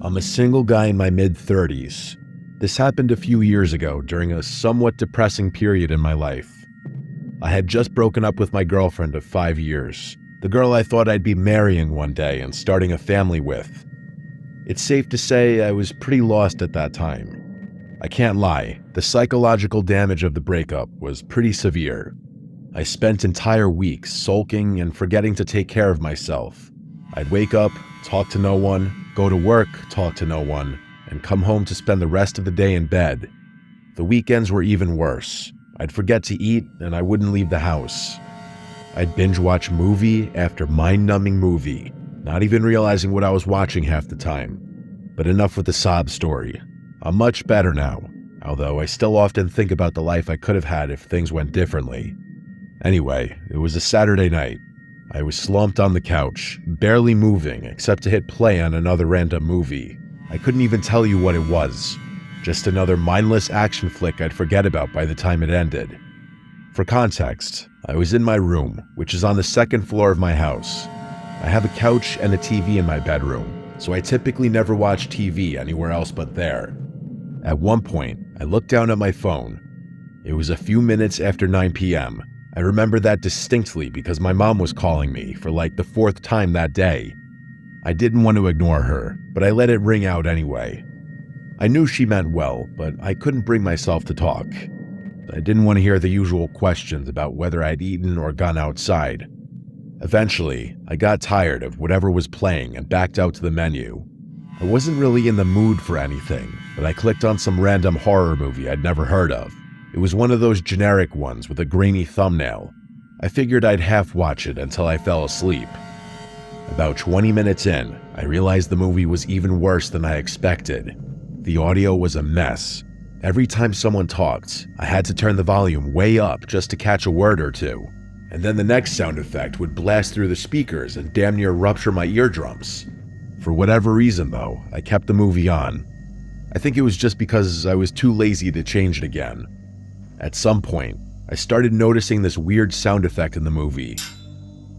I'm a single guy in my mid-30s. This happened a few years ago during a somewhat depressing period in my life. I had just broken up with my girlfriend of 5 years, the girl I thought I'd be marrying one day and starting a family with. It's safe to say I was pretty lost at that time. I can't lie, the psychological damage of the breakup was pretty severe. I spent entire weeks sulking and forgetting to take care of myself. I'd wake up, talk to no one, go to work, talk to no one, and come home to spend the rest of the day in bed. The weekends were even worse. I'd forget to eat and I wouldn't leave the house. I'd binge watch movie after mind-numbing movie, not even realizing what I was watching half the time. But enough with the sob story. I'm much better now, although I still often think about the life I could have had if things went differently. Anyway, it was a Saturday night. I was slumped on the couch, barely moving except to hit play on another random movie. I couldn't even tell you what it was. Just another mindless action flick I'd forget about by the time it ended. For context, I was in my room, which is on the second floor of my house. I have a couch and a TV in my bedroom, so I typically never watch TV anywhere else but there. At one point, I looked down at my phone. It was a few minutes after 9 p.m. I remember that distinctly because my mom was calling me for like the 4th time that day. I didn't want to ignore her, but I let it ring out anyway. I knew she meant well, but I couldn't bring myself to talk. I didn't want to hear the usual questions about whether I'd eaten or gone outside. Eventually, I got tired of whatever was playing and backed out to the menu. I wasn't really in the mood for anything, but I clicked on some random horror movie I'd never heard of. It was one of those generic ones with a grainy thumbnail. I figured I'd half watch it until I fell asleep. About 20 minutes in, I realized the movie was even worse than I expected. The audio was a mess. Every time someone talked, I had to turn the volume way up just to catch a word or two. And then the next sound effect would blast through the speakers and damn near rupture my eardrums. For whatever reason though, I kept the movie on. I think it was just because I was too lazy to change it again. At some point, I started noticing this weird sound effect in the movie.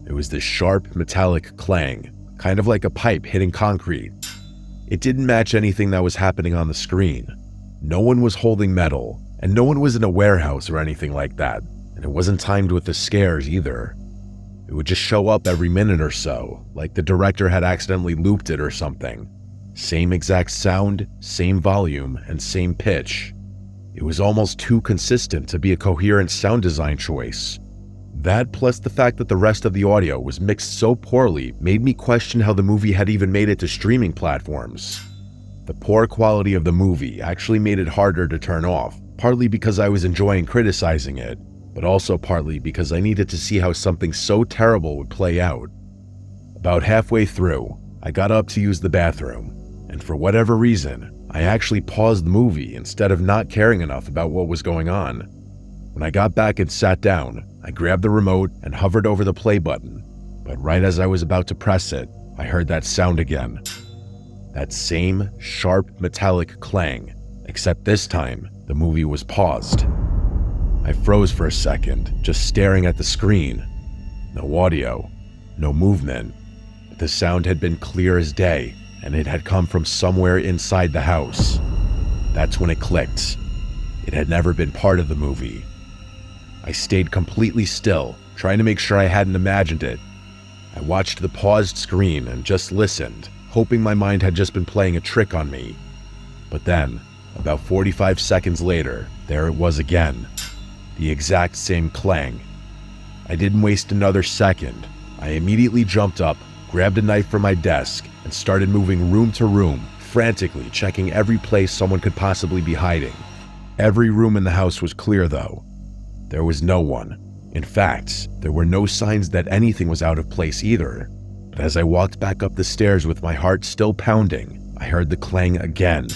It was this sharp, metallic clang, kind of like a pipe hitting concrete. It didn't match anything that was happening on the screen. No one was holding metal, and no one was in a warehouse or anything like that, and it wasn't timed with the scares either. It would just show up every minute or so, like the director had accidentally looped it or something. Same exact sound, same volume, and same pitch. It was almost too consistent to be a coherent sound design choice. That plus the fact that the rest of the audio was mixed so poorly made me question how the movie had even made it to streaming platforms. The poor quality of the movie actually made it harder to turn off, partly because I was enjoying criticizing it, but also partly because I needed to see how something so terrible would play out. About halfway through, I got up to use the bathroom, and for whatever reason, I actually paused the movie instead of not caring enough about what was going on. When I got back and sat down, I grabbed the remote and hovered over the play button, but right as I was about to press it, I heard that sound again. That same sharp metallic clang, except this time, the movie was paused. I froze for a second, just staring at the screen. No audio, no movement. The sound had been clear as day, and it had come from somewhere inside the house. That's when it clicked. It had never been part of the movie. I stayed completely still, trying to make sure I hadn't imagined it. I watched the paused screen and just listened, hoping my mind had just been playing a trick on me. But then, about 45 seconds later, there it was again. The exact same clang. I didn't waste another second. I immediately jumped up, grabbed a knife from my desk, and started moving room to room, frantically checking every place someone could possibly be hiding. Every room in the house was clear though. There was no one. In fact, there were no signs that anything was out of place either. But as I walked back up the stairs with my heart still pounding, I heard the clang again.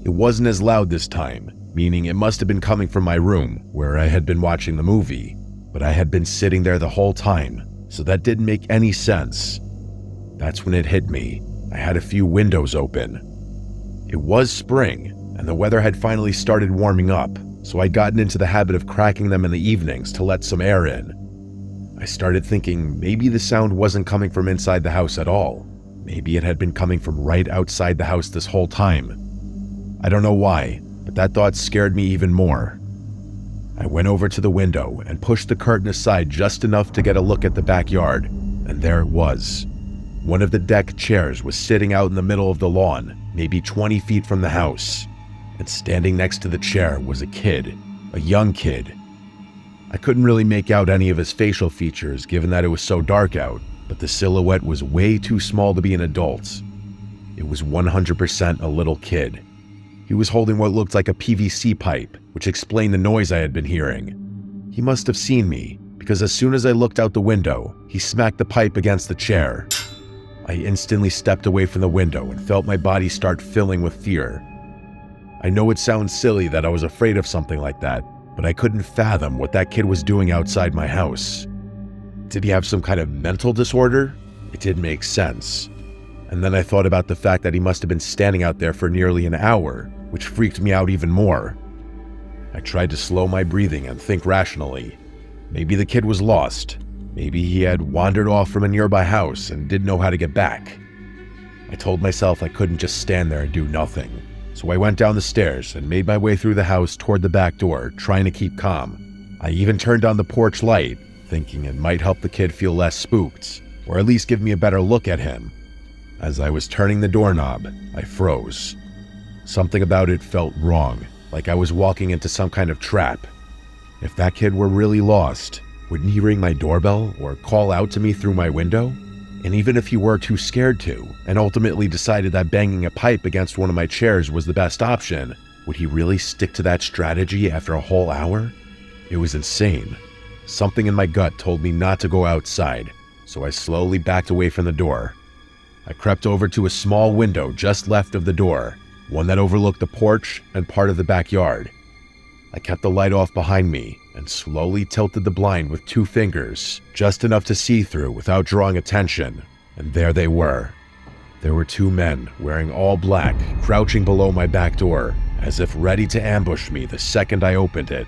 It wasn't as loud this time, meaning it must have been coming from my room, where I had been watching the movie. But I had been sitting there the whole time, so that didn't make any sense. That's when it hit me. I had a few windows open. It was spring, and the weather had finally started warming up, so I'd gotten into the habit of cracking them in the evenings to let some air in. I started thinking maybe the sound wasn't coming from inside the house at all. maybe it had been coming from right outside the house this whole time. I don't know why, but that thought scared me even more. I went over to the window and pushed the curtain aside just enough to get a look at the backyard, and there it was. One of the deck chairs was sitting out in the middle of the lawn, maybe 20 feet from the house, and standing next to the chair was a kid, a young kid. I couldn't really make out any of his facial features given that it was so dark out, but the silhouette was way too small to be an adult. It was 100% a little kid. He was holding what looked like a PVC pipe, which explained the noise I had been hearing. He must have seen me, because as soon as I looked out the window, he smacked the pipe against the chair. I instantly stepped away from the window and felt my body start filling with fear. I know it sounds silly that I was afraid of something like that, but I couldn't fathom what that kid was doing outside my house. Did he have some kind of mental disorder? It didn't make sense. And then I thought about the fact that he must have been standing out there for nearly an hour, which freaked me out even more. I tried to slow my breathing and think rationally. Maybe the kid was lost. Maybe he had wandered off from a nearby house and didn't know how to get back. I told myself I couldn't just stand there and do nothing. So I went down the stairs and made my way through the house toward the back door, trying to keep calm. I even turned on the porch light, thinking it might help the kid feel less spooked, or at least give me a better look at him. As I was turning the doorknob, I froze. Something about it felt wrong, like I was walking into some kind of trap. If that kid were really lost, wouldn't he ring my doorbell or call out to me through my window? And even if he were too scared to, and ultimately decided that banging a pipe against one of my chairs was the best option, would he really stick to that strategy after a whole hour? It was insane. Something in my gut told me not to go outside, so I slowly backed away from the door. I crept over to a small window just left of the door, one that overlooked the porch and part of the backyard. I kept the light off behind me and slowly tilted the blind with 2 fingers, just enough to see through without drawing attention, and there they were. There were 2 men wearing all black, crouching below my back door, as if ready to ambush me the second I opened it.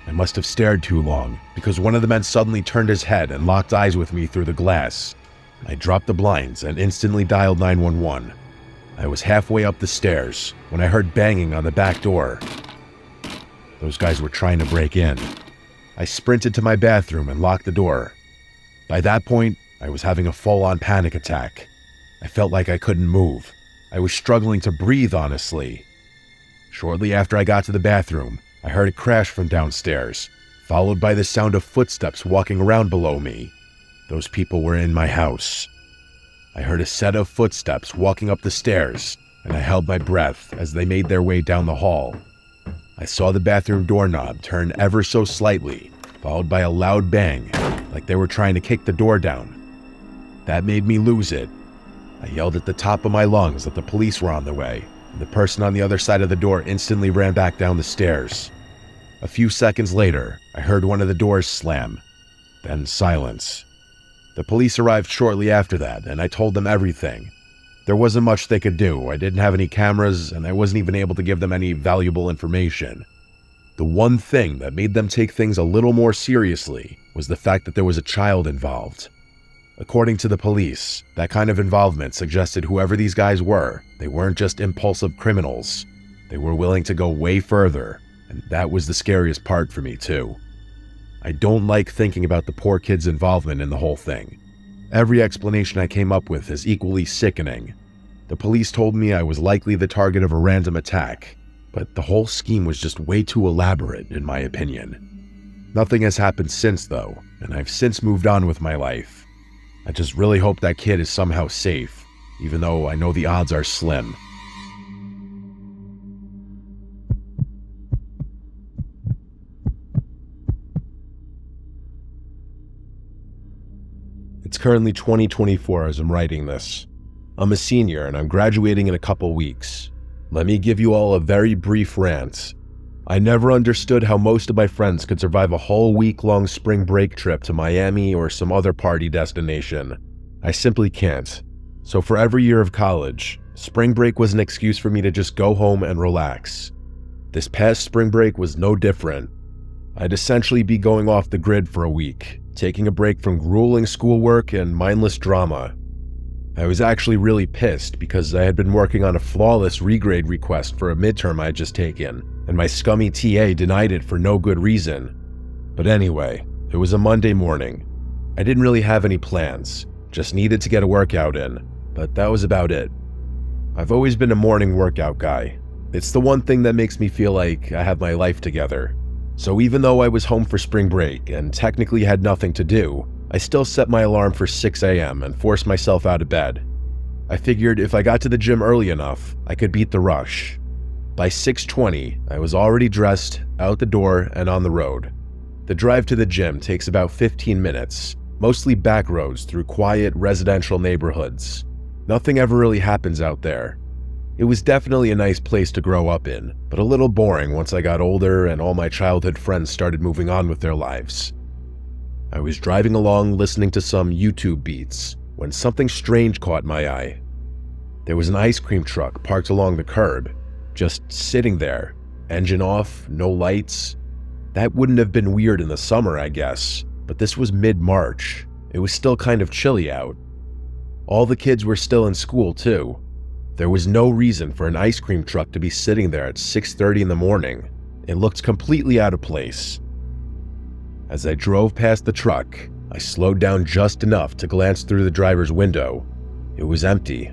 I must have stared too long, because one of the men suddenly turned his head and locked eyes with me through the glass. I dropped the blinds and instantly dialed 911. I was halfway up the stairs when I heard banging on the back door. Those guys were trying to break in. I sprinted to my bathroom and locked the door. By that point, I was having a full-on panic attack. I felt like I couldn't move. I was struggling to breathe, honestly. Shortly after I got to the bathroom, I heard a crash from downstairs, followed by the sound of footsteps walking around below me. Those people were in my house. I heard a set of footsteps walking up the stairs, and I held my breath as they made their way down the hall. I saw the bathroom doorknob turn ever so slightly, followed by a loud bang, like they were trying to kick the door down. That made me lose it. I yelled at the top of my lungs that the police were on their way, and the person on the other side of the door instantly ran back down the stairs. A few seconds later, I heard one of the doors slam, then silence. The police arrived shortly after that, and I told them everything. There wasn't much they could do. I didn't have any cameras, and I wasn't even able to give them any valuable information. The one thing that made them take things a little more seriously was the fact that there was a child involved. According to the police, that kind of involvement suggested whoever these guys were, they weren't just impulsive criminals. They were willing to go way further, and that was the scariest part for me too. I don't like thinking about the poor kid's involvement in the whole thing. Every explanation I came up with is equally sickening. The police told me I was likely the target of a random attack, but the whole scheme was just way too elaborate, in my opinion. Nothing has happened since, though, and I've since moved on with my life. I just really hope that kid is somehow safe, even though I know the odds are slim. It's currently 2024 as I'm writing this. I'm a senior and I'm graduating in a couple weeks. Let me give you all a very brief rant. I never understood how most of my friends could survive a whole week-long spring break trip to Miami or some other party destination. I simply can't. So for every year of college, spring break was an excuse for me to just go home and relax. This past spring break was no different. I'd essentially be going off the grid for a week, taking a break from grueling schoolwork and mindless drama. I was actually really pissed because I had been working on a flawless regrade request for a midterm I had just taken, and my scummy TA denied it for no good reason. But anyway, it was a Monday morning. I didn't really have any plans, just needed to get a workout in, but that was about it. I've always been a morning workout guy. It's the one thing that makes me feel like I have my life together. So even though I was home for spring break and technically had nothing to do, I still set my alarm for 6 a.m. and forced myself out of bed. I figured if I got to the gym early enough, I could beat the rush. By 6:20, I was already dressed, out the door, and on the road. The drive to the gym takes about 15 minutes, mostly back roads through quiet residential neighborhoods. Nothing ever really happens out there. It was definitely a nice place to grow up in, but a little boring once I got older and all my childhood friends started moving on with their lives. I was driving along listening to some YouTube beats when something strange caught my eye. There was an ice cream truck parked along the curb, just sitting there, engine off, no lights. That wouldn't have been weird in the summer, I guess, but this was mid-March. It was still kind of chilly out. All the kids were still in school, too. There was no reason for an ice cream truck to be sitting there at 6:30 in the morning. It looked completely out of place. As I drove past the truck, I slowed down just enough to glance through the driver's window. It was empty.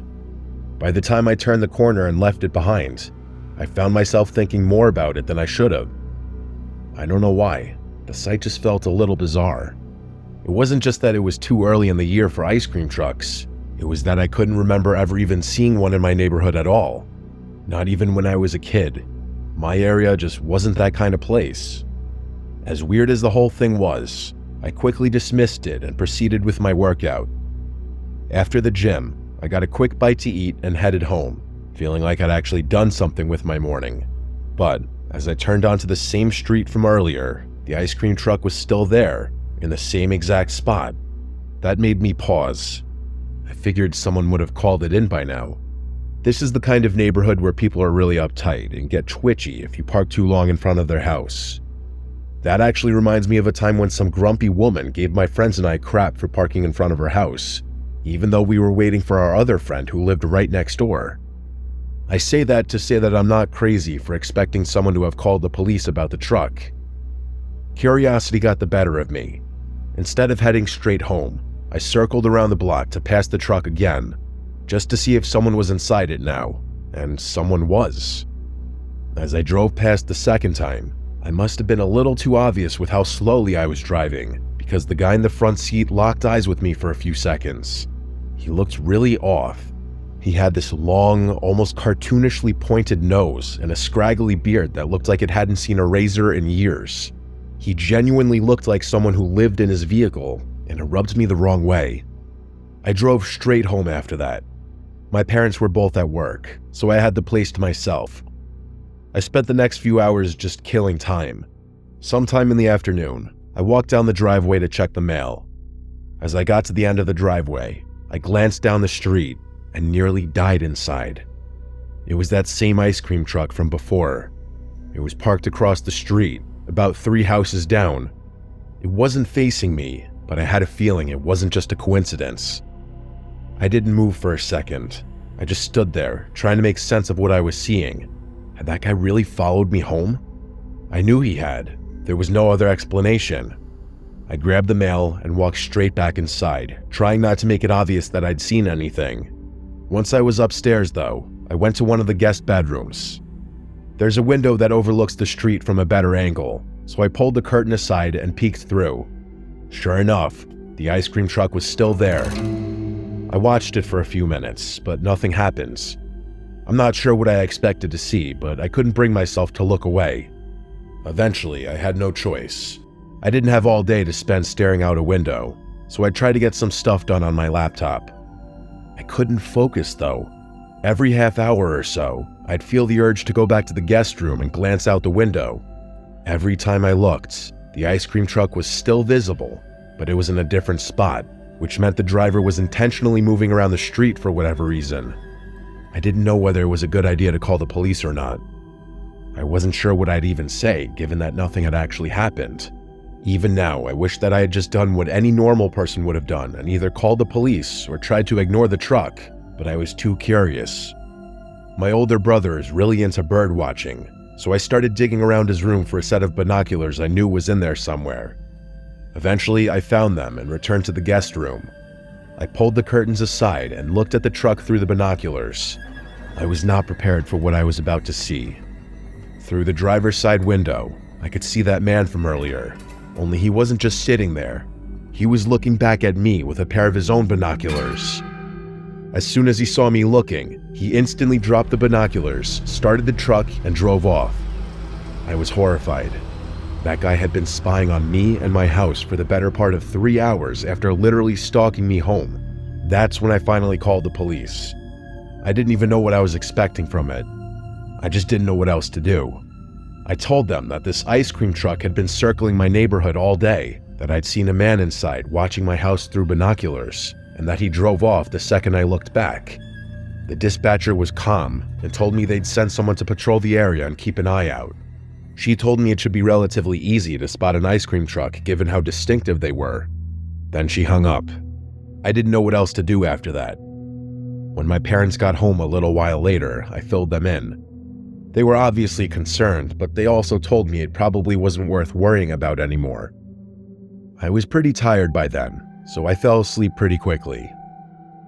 By the time I turned the corner and left it behind, I found myself thinking more about it than I should have. I don't know why. The sight just felt a little bizarre. It wasn't just that it was too early in the year for ice cream trucks. It was that I couldn't remember ever even seeing one in my neighborhood at all. Not even when I was a kid. My area just wasn't that kind of place. As weird as the whole thing was, I quickly dismissed it and proceeded with my workout. After the gym, I got a quick bite to eat and headed home, feeling like I'd actually done something with my morning. But as I turned onto the same street from earlier, the ice cream truck was still there, in the same exact spot. That made me pause. I figured someone would have called it in by now. This is the kind of neighborhood where people are really uptight and get twitchy if you park too long in front of their house. That actually reminds me of a time when some grumpy woman gave my friends and I crap for parking in front of her house, even though we were waiting for our other friend who lived right next door. I say that to say that I'm not crazy for expecting someone to have called the police about the truck. Curiosity got the better of me. Instead of heading straight home, I circled around the block to pass the truck again, just to see if someone was inside it now, and someone was. As I drove past the second time, I must have been a little too obvious with how slowly I was driving, because the guy in the front seat locked eyes with me for a few seconds. He looked really off. He had this long, almost cartoonishly pointed nose and a scraggly beard that looked like it hadn't seen a razor in years. He genuinely looked like someone who lived in his vehicle, and it rubbed me the wrong way. I drove straight home after that. My parents were both at work, so I had the place to myself. I spent the next few hours just killing time. Sometime in the afternoon, I walked down the driveway to check the mail. As I got to the end of the driveway, I glanced down the street and nearly died inside. It was that same ice cream truck from before. It was parked across the street, about 3 houses down. It wasn't facing me, but I had a feeling it wasn't just a coincidence. I didn't move for a second. I just stood there, trying to make sense of what I was seeing. Had that guy really followed me home? I knew he had. There was no other explanation. I grabbed the mail and walked straight back inside, trying not to make it obvious that I'd seen anything. Once I was upstairs, though, I went to one of the guest bedrooms. There's a window that overlooks the street from a better angle, so I pulled the curtain aside and peeked through. Sure enough, the ice cream truck was still there. I watched it for a few minutes, but nothing happened. I'm not sure what I expected to see, but I couldn't bring myself to look away. Eventually, I had no choice. I didn't have all day to spend staring out a window, so I tried to get some stuff done on my laptop. I couldn't focus, though. Every half hour or so, I'd feel the urge to go back to the guest room and glance out the window. Every time I looked, the ice cream truck was still visible, but it was in a different spot, which meant the driver was intentionally moving around the street for whatever reason. I didn't know whether it was a good idea to call the police or not. I wasn't sure what I'd even say, given that nothing had actually happened. Even now, I wish that I had just done what any normal person would have done and either called the police or tried to ignore the truck, but I was too curious. My older brother is really into bird watching, so I started digging around his room for a set of binoculars I knew was in there somewhere. Eventually, I found them and returned to the guest room. I pulled the curtains aside and looked at the truck through the binoculars. I was not prepared for what I was about to see. Through the driver's side window, I could see that man from earlier, only he wasn't just sitting there. He was looking back at me with a pair of his own binoculars. As soon as he saw me looking, he instantly dropped the binoculars, started the truck, and drove off. I was horrified. That guy had been spying on me and my house for the better part of 3 hours after literally stalking me home. That's when I finally called the police. I didn't even know what I was expecting from it. I just didn't know what else to do. I told them that this ice cream truck had been circling my neighborhood all day, that I'd seen a man inside watching my house through binoculars, and that he drove off the second I looked back. The dispatcher was calm and told me they'd send someone to patrol the area and keep an eye out. She told me it should be relatively easy to spot an ice cream truck given how distinctive they were. Then she hung up. I didn't know what else to do after that. When my parents got home a little while later, I filled them in. They were obviously concerned, but they also told me it probably wasn't worth worrying about anymore. I was pretty tired by then, so I fell asleep pretty quickly.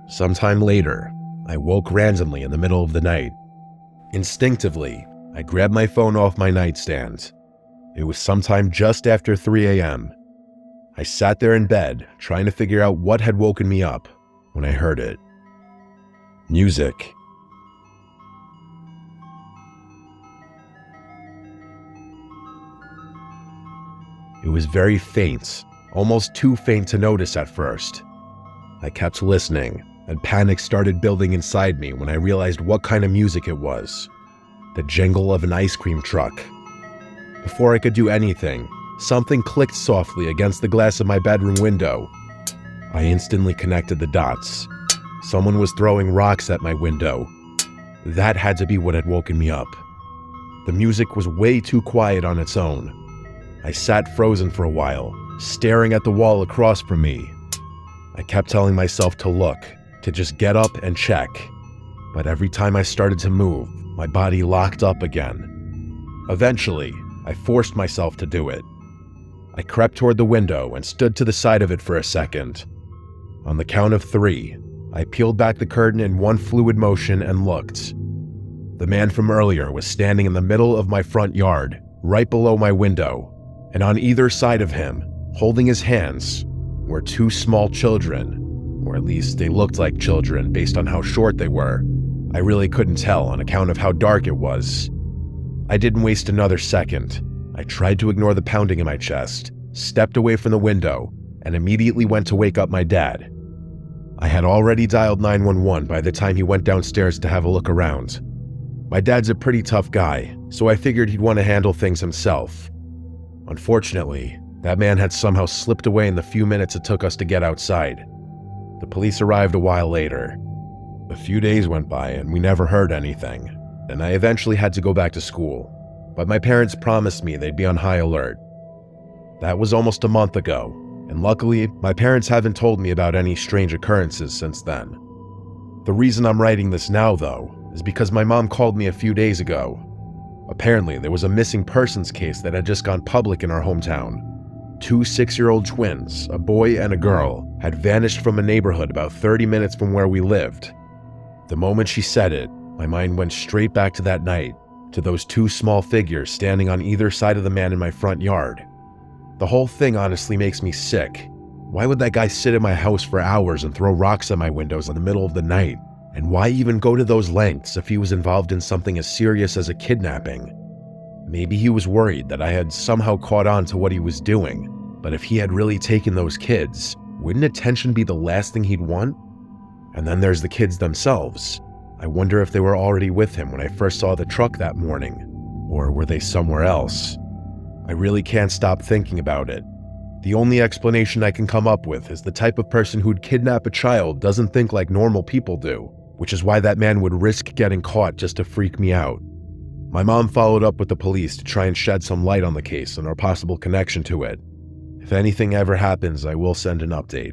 Sometime later, I woke randomly in the middle of the night. Instinctively, I grabbed my phone off my nightstand. It was sometime just after 3 a.m. I sat there in bed, trying to figure out what had woken me up, when I heard it. Music. It was very faint, almost too faint to notice at first. I kept listening, and panic started building inside me when I realized what kind of music it was. The jingle of an ice cream truck. Before I could do anything, something clicked softly against the glass of my bedroom window. I instantly connected the dots. Someone was throwing rocks at my window. That had to be what had woken me up. The music was way too quiet on its own. I sat frozen for a while, staring at the wall across from me. I kept telling myself to look, to just get up and check. But every time I started to move, my body locked up again. Eventually, I forced myself to do it. I crept toward the window and stood to the side of it for a second. On the count of 3, I peeled back the curtain in one fluid motion and looked. The man from earlier was standing in the middle of my front yard, right below my window, and on either side of him, holding his hands, were 2 small children, or at least they looked like children based on how short they were. I really couldn't tell on account of how dark it was. I didn't waste another second. I tried to ignore the pounding in my chest, stepped away from the window, and immediately went to wake up my dad. I had already dialed 911 by the time he went downstairs to have a look around. My dad's a pretty tough guy, so I figured he'd want to handle things himself. Unfortunately, that man had somehow slipped away in the few minutes it took us to get outside. The police arrived a while later. A few days went by and we never heard anything, and I eventually had to go back to school, but my parents promised me they'd be on high alert. That was almost a month ago, and luckily, my parents haven't told me about any strange occurrences since then. The reason I'm writing this now, though, is because my mom called me a few days ago. Apparently, there was a missing persons case that had just gone public in our hometown. 2 6-year-old twins, a boy and a girl, had vanished from a neighborhood about 30 minutes from where we lived. The moment she said it, my mind went straight back to that night, to those 2 small figures standing on either side of the man in my front yard. The whole thing honestly makes me sick. Why would that guy sit in my house for hours and throw rocks at my windows in the middle of the night? And why even go to those lengths if he was involved in something as serious as a kidnapping? Maybe he was worried that I had somehow caught on to what he was doing, but if he had really taken those kids, wouldn't attention be the last thing he'd want? And then there's the kids themselves. I wonder if they were already with him when I first saw the truck that morning, or were they somewhere else? I really can't stop thinking about it. The only explanation I can come up with is the type of person who'd kidnap a child doesn't think like normal people do, which is why that man would risk getting caught just to freak me out. My mom followed up with the police to try and shed some light on the case and our possible connection to it. If anything ever happens, I will send an update.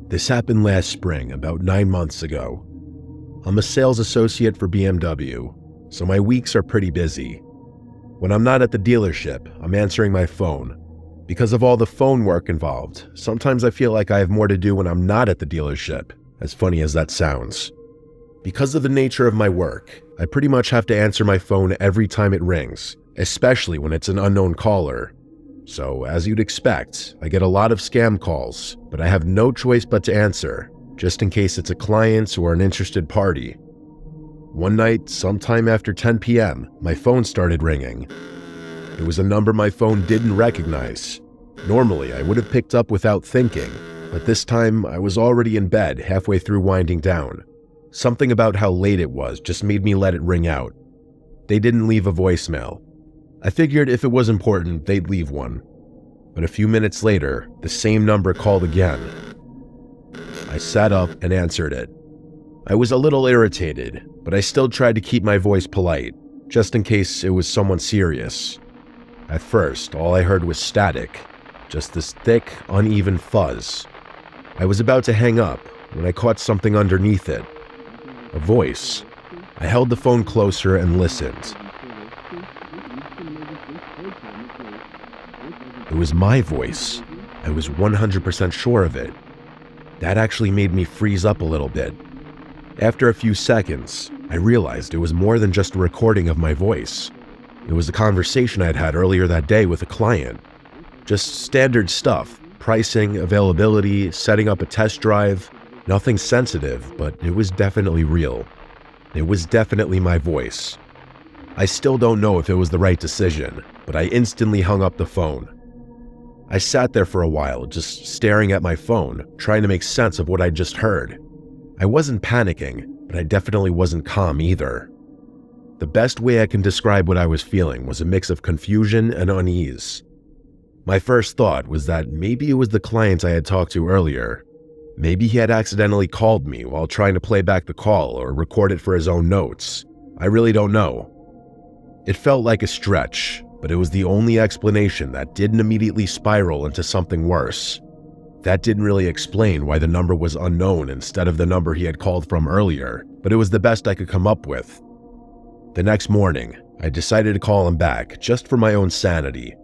This happened last spring, about 9 months ago. I'm a sales associate for BMW, so my weeks are pretty busy. When I'm not at the dealership, I'm answering my phone. Because of all the phone work involved, sometimes I feel like I have more to do when I'm not at the dealership, as funny as that sounds. Because of the nature of my work, I pretty much have to answer my phone every time it rings, especially when it's an unknown caller. So, as you'd expect, I get a lot of scam calls, but I have no choice but to answer, just in case it's a client or an interested party. One night, sometime after 10 p.m., my phone started ringing. It was a number my phone didn't recognize. Normally, I would have picked up without thinking, but this time I was already in bed halfway through winding down. Something about how late it was just made me let it ring out. They didn't leave a voicemail. I figured if it was important, they'd leave one. But a few minutes later, the same number called again. I sat up and answered it. I was a little irritated, but I still tried to keep my voice polite, just in case it was someone serious. At first, all I heard was static, just this thick, uneven fuzz. I was about to hang up when I caught something underneath it. A voice. I held the phone closer and listened. It was my voice. I was 100% sure of it. That actually made me freeze up a little bit. After a few seconds, I realized it was more than just a recording of my voice. It was a conversation I'd had earlier that day with a client. Just standard stuff, pricing, availability, setting up a test drive. Nothing sensitive, but it was definitely real. It was definitely my voice. I still don't know if it was the right decision, but I instantly hung up the phone. I sat there for a while, just staring at my phone, trying to make sense of what I'd just heard. I wasn't panicking, but I definitely wasn't calm either. The best way I can describe what I was feeling was a mix of confusion and unease. My first thought was that maybe it was the client I had talked to earlier. Maybe he had accidentally called me while trying to play back the call or record it for his own notes. I really don't know. It felt like a stretch, but it was the only explanation that didn't immediately spiral into something worse. That didn't really explain why the number was unknown instead of the number he had called from earlier, but it was the best I could come up with. The next morning, I decided to call him back just for my own sanity.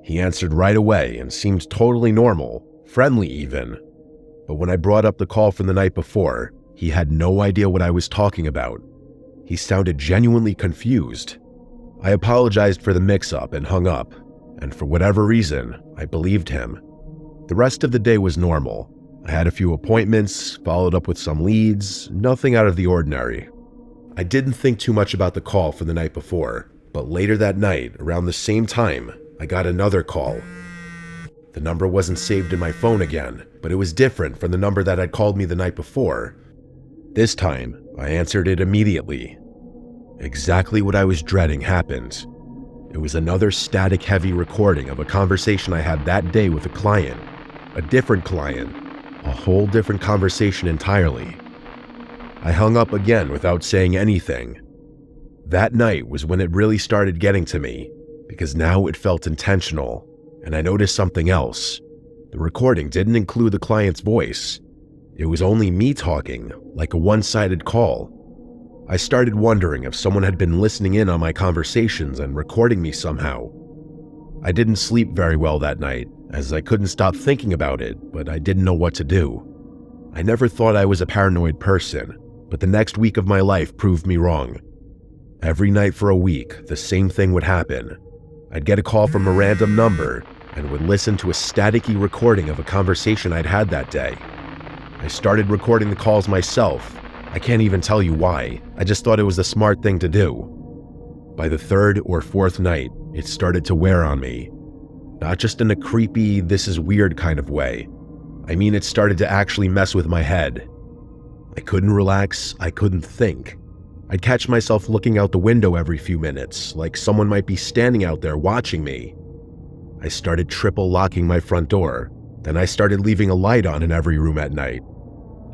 He answered right away and seemed totally normal, friendly even. But when I brought up the call from the night before, he had no idea what I was talking about. He sounded genuinely confused. I apologized for the mix-up and hung up, and for whatever reason, I believed him. The rest of the day was normal. I had a few appointments, followed up with some leads, nothing out of the ordinary. I didn't think too much about the call from the night before, but later that night, around the same time, I got another call. The number wasn't saved in my phone again, but it was different from the number that had called me the night before. This time, I answered it immediately. Exactly what I was dreading happened. It was another static-heavy recording of a conversation I had that day with a client. A different client. A whole different conversation entirely. I hung up again without saying anything. That night was when it really started getting to me, because now it felt intentional, and I noticed something else. The recording didn't include the client's voice. It was only me talking, like a one-sided call. I started wondering if someone had been listening in on my conversations and recording me somehow. I didn't sleep very well that night, as I couldn't stop thinking about it, but I didn't know what to do. I never thought I was a paranoid person, but the next week of my life proved me wrong. Every night for a week, the same thing would happen. I'd get a call from a random number and would listen to a staticky recording of a conversation I'd had that day. I started recording the calls myself. I can't even tell you why. I just thought it was the smart thing to do. By the third or fourth night, it started to wear on me. Not just in a creepy, this is weird kind of way. I mean, it started to actually mess with my head. I couldn't relax, I couldn't think. I'd catch myself looking out the window every few minutes, like someone might be standing out there watching me. I started triple locking my front door. Then I started leaving a light on in every room at night.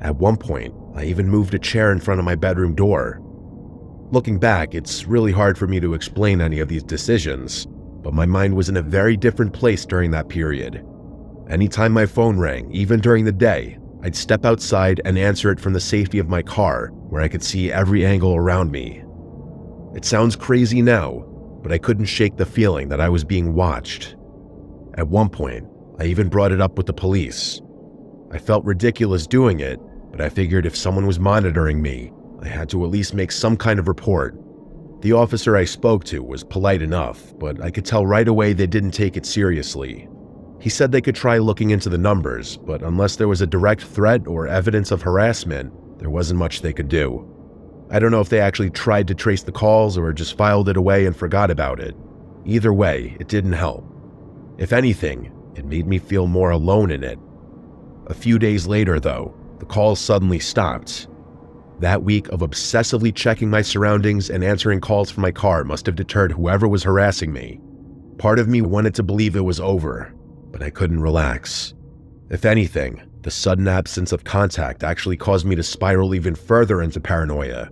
At one point, I even moved a chair in front of my bedroom door. Looking back, it's really hard for me to explain any of these decisions, but my mind was in a very different place during that period. Anytime my phone rang, even during the day, I'd step outside and answer it from the safety of my car, where I could see every angle around me. It sounds crazy now, but I couldn't shake the feeling that I was being watched. At one point, I even brought it up with the police. I felt ridiculous doing it, but I figured if someone was monitoring me, I had to at least make some kind of report. The officer I spoke to was polite enough, but I could tell right away they didn't take it seriously. He said they could try looking into the numbers, but unless there was a direct threat or evidence of harassment, there wasn't much they could do. I don't know if they actually tried to trace the calls or just filed it away and forgot about it. Either way, it didn't help. If anything, it made me feel more alone in it. A few days later, though, the calls suddenly stopped. That week of obsessively checking my surroundings and answering calls from my car must have deterred whoever was harassing me. Part of me wanted to believe it was over, but I couldn't relax. If anything, the sudden absence of contact actually caused me to spiral even further into paranoia.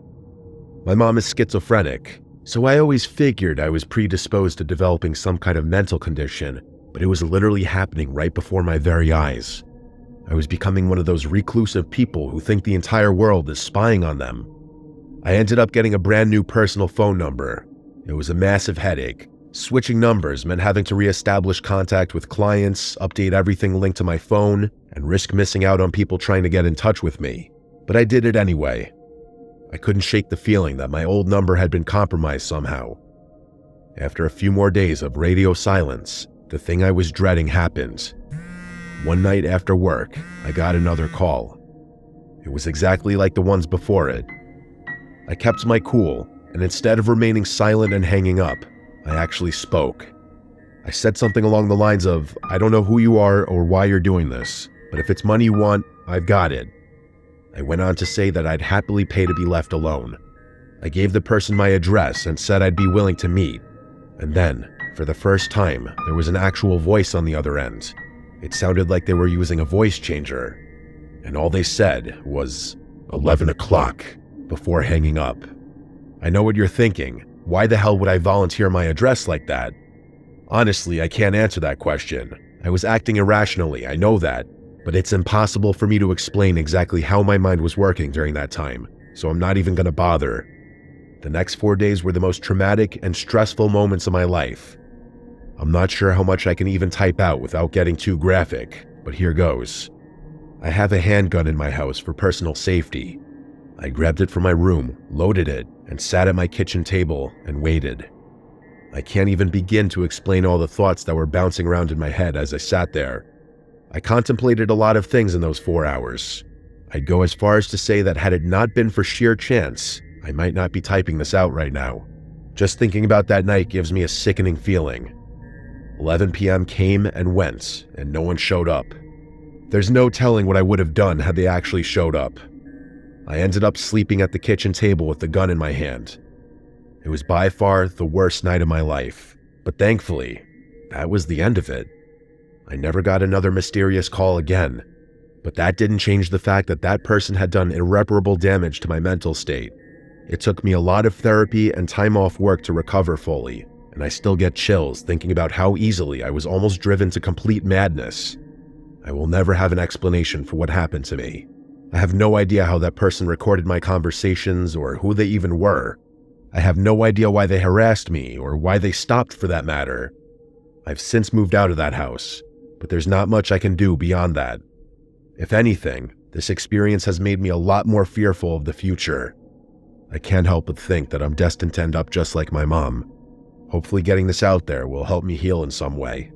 My mom is schizophrenic, so I always figured I was predisposed to developing some kind of mental condition, but it was literally happening right before my very eyes. I was becoming one of those reclusive people who think the entire world is spying on them. I ended up getting a brand new personal phone number. It was a massive headache. Switching numbers meant having to reestablish contact with clients, update everything linked to my phone, and risk missing out on people trying to get in touch with me. But I did it anyway. I couldn't shake the feeling that my old number had been compromised somehow. After a few more days of radio silence, the thing I was dreading happened. One night after work, I got another call. It was exactly like the ones before it. I kept my cool, and instead of remaining silent and hanging up, I actually spoke. I said something along the lines of, "I don't know who you are or why you're doing this, but if it's money you want, I've got it." I went on to say that I'd happily pay to be left alone. I gave the person my address and said I'd be willing to meet. And then, for the first time, there was an actual voice on the other end. It sounded like they were using a voice changer. And all they said was, 11 o'clock, before hanging up. I know what you're thinking. Why the hell would I volunteer my address like that? Honestly, I can't answer that question. I was acting irrationally, I know that, but it's impossible for me to explain exactly how my mind was working during that time, so I'm not even gonna bother. The next 4 days were the most traumatic and stressful moments of my life. I'm not sure how much I can even type out without getting too graphic, but here goes. I have a handgun in my house for personal safety. I grabbed it from my room, loaded it, and sat at my kitchen table and waited. I can't even begin to explain all the thoughts that were bouncing around in my head as I sat there. I contemplated a lot of things in those 4 hours. I'd go as far as to say that had it not been for sheer chance, I might not be typing this out right now. Just thinking about that night gives me a sickening feeling. 11 p.m. came and went, and no one showed up. There's no telling what I would have done had they actually showed up. I ended up sleeping at the kitchen table with the gun in my hand. It was by far the worst night of my life, but thankfully, that was the end of it. I never got another mysterious call again, but that didn't change the fact that that person had done irreparable damage to my mental state. It took me a lot of therapy and time off work to recover fully, and I still get chills thinking about how easily I was almost driven to complete madness. I will never have an explanation for what happened to me. I have no idea how that person recorded my conversations or who they even were. I have no idea why they harassed me or why they stopped for that matter. I've since moved out of that house, but there's not much I can do beyond that. If anything, this experience has made me a lot more fearful of the future. I can't help but think that I'm destined to end up just like my mom. Hopefully getting this out there will help me heal in some way.